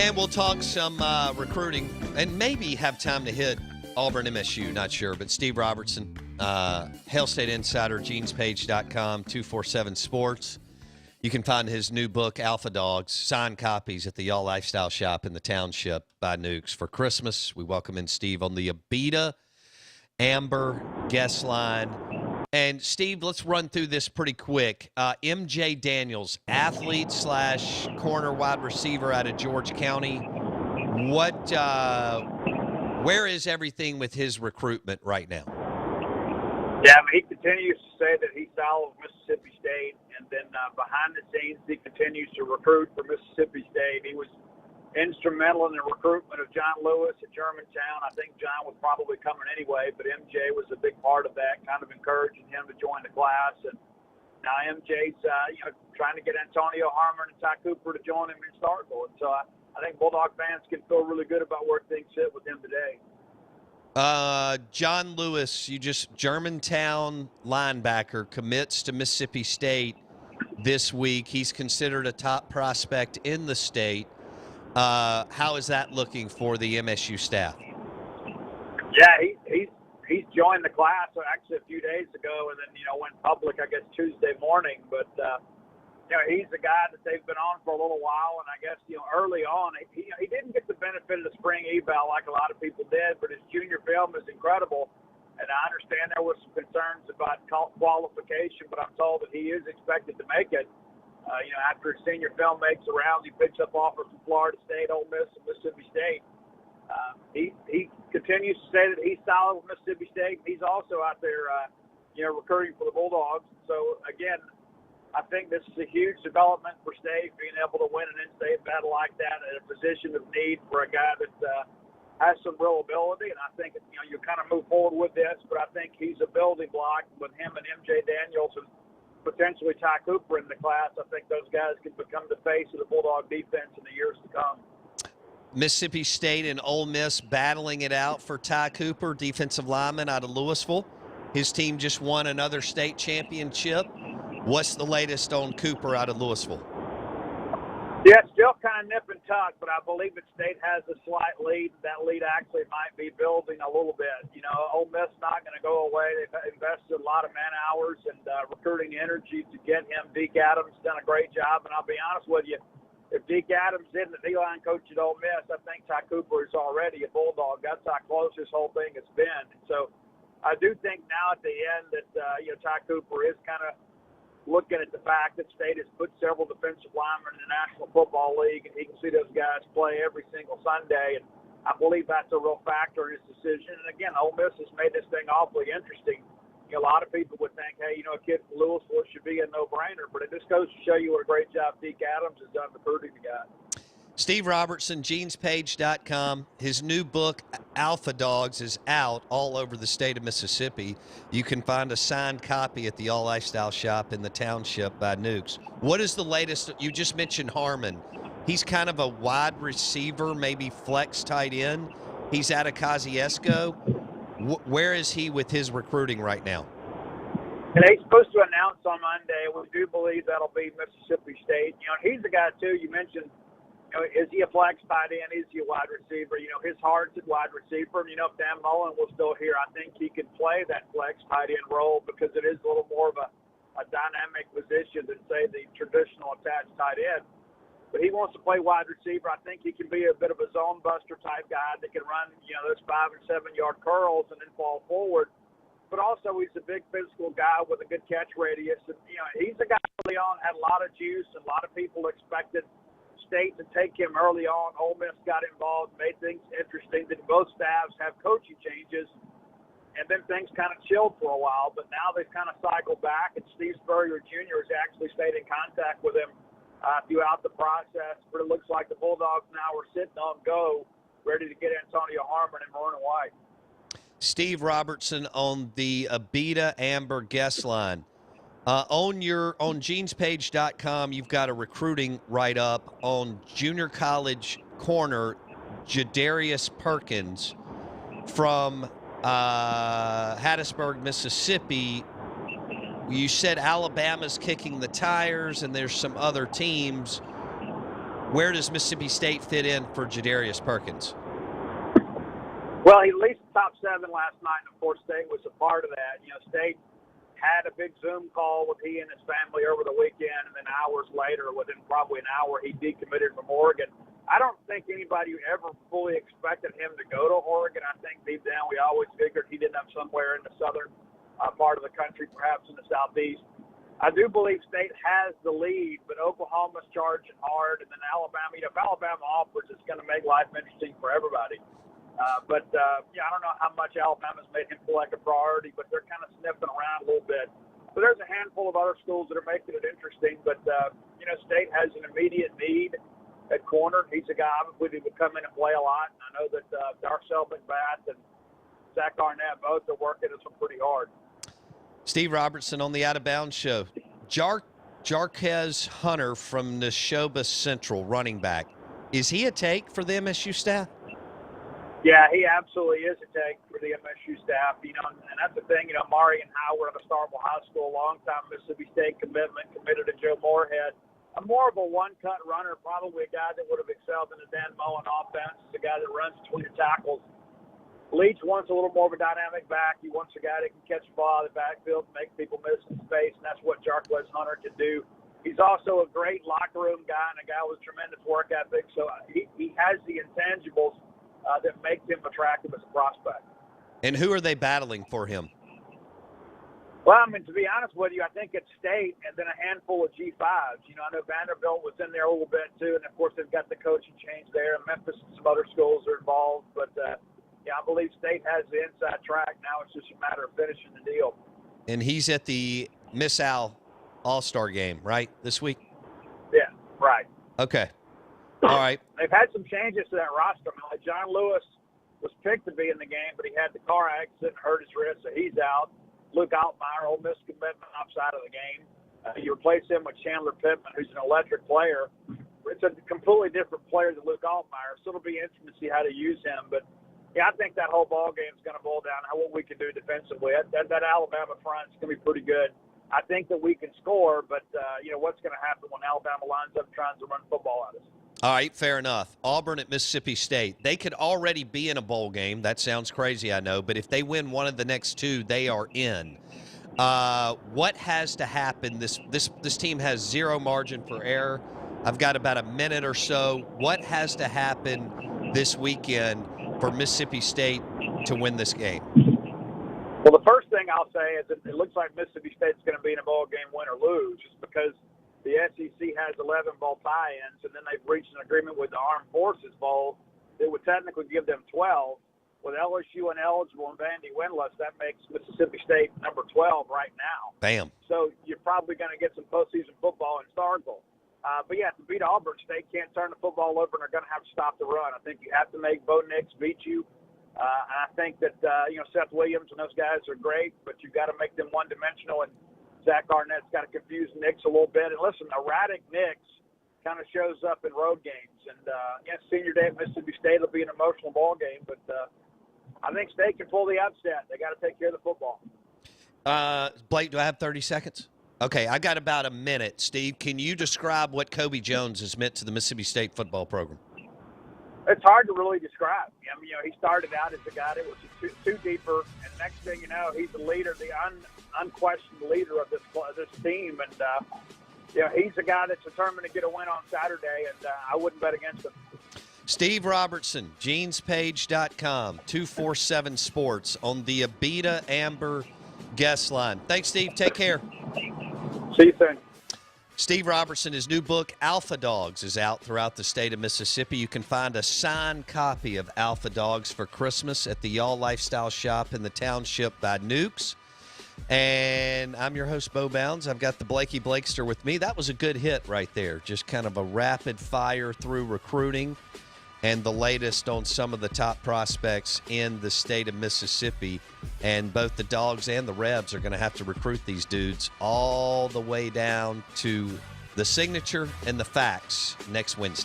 And we'll talk some recruiting and maybe have time to hit Auburn MSU, not sure. But Steve Robertson, Hail State Insider, genespage.com, 247 Sports. You can find his new book, Alpha Dogs, signed copies at the Y'all Lifestyle Shop in the Township by Nukes. For Christmas, we welcome in Steve on the Abita Amber guest line. And, Steve, let's run through this pretty quick. MJ Daniels, athlete / corner wide receiver out of George County. Where is everything with his recruitment right now? Yeah, I mean, he continues to say that he's solid with Mississippi State, and then behind the scenes, he continues to recruit for Mississippi State. He was instrumental in the recruitment of John Lewis at Germantown. I think John was probably coming anyway, but MJ was a big part of that, kind of encouraging him to join the class. And now MJ's trying to get Antonio Harmon and Ty Cooper to join him in Starkville. And so I think Bulldog fans can feel really good about where things sit with him today. John Lewis, Germantown linebacker, commits to Mississippi State this week. He's considered a top prospect in the state. How is that looking for the MSU staff? Yeah, he's joined the class actually a few days ago, and then went public I guess Tuesday morning. But he's a guy that they've been on for a little while, and I guess early on he didn't get the benefit of the spring eval like a lot of people did, but his junior film is incredible. And I understand there was some concerns about qualification, but I'm told that he is expected to make it. After his senior film makes the rounds, he picks up offers from Florida State, Ole Miss, and Mississippi State. He continues to say that he's solid with Mississippi State. He's also out there, recruiting for the Bulldogs. So, again, I think this is a huge development for State, being able to win an in-state battle like that at a position of need for a guy that has some real ability. And I think, you kind of move forward with this, but I think he's a building block with him and MJ Daniels and potentially Ty Cooper in the class. I think those guys can become the face of the Bulldog defense in the years to come. Mississippi State and Ole Miss battling it out for Ty Cooper, defensive lineman out of Louisville. His team just won another state championship. What's the latest on Cooper out of Louisville? Yeah, still kind of nip and tuck, but I believe that State has a slight lead. That lead actually might be building a little bit. Ole Miss not going to go away. They've invested a lot of man hours and recruiting energy to get him. Deke Adams done a great job, and I'll be honest with you, if Deke Adams isn't the D-line coach at Ole Miss, I think Ty Cooper is already a Bulldog. That's how close this whole thing has been. So I do think now at the end that Ty Cooper is kind of looking at the fact that State has put several defensive linemen in the National Football League, and he can see those guys play every single Sunday. And I believe that's a real factor in his decision. And again, Ole Miss has made this thing awfully interesting. A lot of people would think, hey, a kid from Louisville should be a no-brainer, but it just goes to show you what a great job Deke Adams has done recruiting the guy. Steve Robertson, genespage.com. His new book, Alpha Dogs, is out all over the state of Mississippi. You can find a signed copy at the All Lifestyle Shop in the Township by Nukes. What is the latest? You just mentioned Harmon. He's kind of a wide receiver, maybe flex tight end. He's out of Kosciuszko. Where is he with his recruiting right now? And he's supposed to announce on Monday. We do believe that'll be Mississippi State. He's the guy, too, you mentioned. Is he a flex tight end? Is he a wide receiver? His heart's at wide receiver. If Dan Mullen was still here, I think he could play that flex tight end role because it is a little more of a dynamic position than, say, the traditional attached tight end. But he wants to play wide receiver. I think he can be a bit of a zone buster type guy that can run, those 5 and 7 yard curls and then fall forward. But also he's a big physical guy with a good catch radius. And, he's a guy early on, had a lot of juice, and a lot of people expected State to take him early on. Ole Miss got involved, made things interesting. Then both staffs have coaching changes, and then things kind of chilled for a while. But now they've kind of cycled back, and Steve Spurrier Jr. has actually stayed in contact with him throughout the process. But it looks like the Bulldogs now are sitting on go, ready to get Antonio Harmon and Maroon and White. Steve Robertson on the Abita Amber guest line. On genespage.com, you've got a recruiting write-up on junior college corner Jadarius Perkins from Hattiesburg, Mississippi. You said Alabama's kicking the tires and there's some other teams. Where does Mississippi State fit in for Jadarius Perkins? Well, he leased the top 7 last night, and of course, State was a part of that. State had a big Zoom call with he and his family over the weekend, and then hours later, within probably an hour, he decommitted from Oregon. I don't think anybody ever fully expected him to go to Oregon. I think deep down we always figured he'd end up somewhere in the southern part of the country, perhaps in the southeast. I do believe State has the lead, but Oklahoma's charging hard, and then Alabama. If Alabama offers, it's going to make life interesting for everybody. I don't know how much Alabama's made him feel like a priority, but they're kind of sniffing around a little bit. So there's a handful of other schools that are making it interesting, but State has an immediate need at corner. He's a guy obviously who would come in and play a lot, and I know that Darcel McBath and Zach Arnett both are working at some pretty hard. Steve Robertson on the Out of Bounds show. Jarquez Hunter from Neshoba Central, running back. Is he a take for the MSU staff? Yeah, he absolutely is a take for the MSU staff. And that's the thing. Mari and Howard at Starkville High School, longtime Mississippi State committed to Joe Moorhead. I'm more of a one-cut runner, probably a guy that would have excelled in the Dan Mullen offense. He's a guy that runs between the tackles. Leach wants a little more of a dynamic back. He wants a guy that can catch the ball out of the backfield and make people miss in space, and that's what Jarquez Hunter can do. He's also a great locker room guy and a guy with tremendous work ethic. So he has the intangibles that makes him attractive as a prospect. And who are they battling for him? Well, to be honest with you, I think it's State and then a handful of G5s. I know Vanderbilt was in there a little bit too, and of course they've got the coaching change there. Memphis and some other schools are involved, but I believe State has the inside track. Now it's just a matter of finishing the deal. And he's at the Miss Al All-Star game, right, this week? Yeah, right. Okay. All right. They've had some changes to that roster. Like John Lewis was picked to be in the game, but he had the car accident and hurt his wrist, so he's out. Luke Altmaier, Ole Miss commitment, outside of the game. You replace him with Chandler Pittman, who's an electric player. It's a completely different player than Luke Altmaier, so it'll be interesting to see how to use him. But, I think that whole ball game is going to boil down to what we can do defensively. That Alabama front is going to be pretty good. I think that we can score, but, what's going to happen when Alabama lines up trying to run football at us? All right, fair enough. Auburn at Mississippi State. They could already be in a bowl game. That sounds crazy, I know. But if they win one of the next 2, they are in. What has to happen? This team has zero margin for error. I've got about a minute or so. What has to happen this weekend for Mississippi State to win this game? Well, the first thing I'll say is that it looks like Mississippi State's going to be in a bowl game, win or lose, just because the SEC has 11 bowl tie-ins, and then they've reached an agreement with the Armed Forces Bowl that would technically give them 12. With LSU ineligible and Vandy winless, that makes Mississippi State number 12 right now. Bam. So you're probably going to get some postseason football in Starkville. To beat Auburn, State can't turn the football over, and they're going to have to stop the run. I think you have to make Bo Nix beat you. And I think that, Seth Williams and those guys are great, but you've got to make them one-dimensional, and Zach Arnett's got to confuse Nix a little bit. And listen, erratic Nix kind of shows up in road games. And, senior day at Mississippi State will be an emotional ball game. But I think State can pull the upset. They got to take care of the football. Blake, do I have 30 seconds? Okay, I got about a minute. Steve, can you describe what Kobe Jones has meant to the Mississippi State football program? It's hard to really describe. He started out as a guy that was two deeper, and next thing you know, he's the leader, the unquestioned leader of this team. And, he's a guy that's determined to get a win on Saturday, and I wouldn't bet against him. Steve Robertson, genespage.com, 247 Sports on the Abita Amber guest line. Thanks, Steve. Take care. See you soon. Steve Robertson, his new book, Alpha Dogs, is out throughout the state of Mississippi. You can find a signed copy of Alpha Dogs for Christmas at the Y'all Lifestyle Shop in the Township by Nukes. And I'm your host, Bo Bounds. I've got the Blakey Blakester with me. That was a good hit right there. Just kind of a rapid fire through recruiting and the latest on some of the top prospects in the state of Mississippi. And both the Dogs and the Rebs are going to have to recruit these dudes all the way down to the signature and the facts next Wednesday.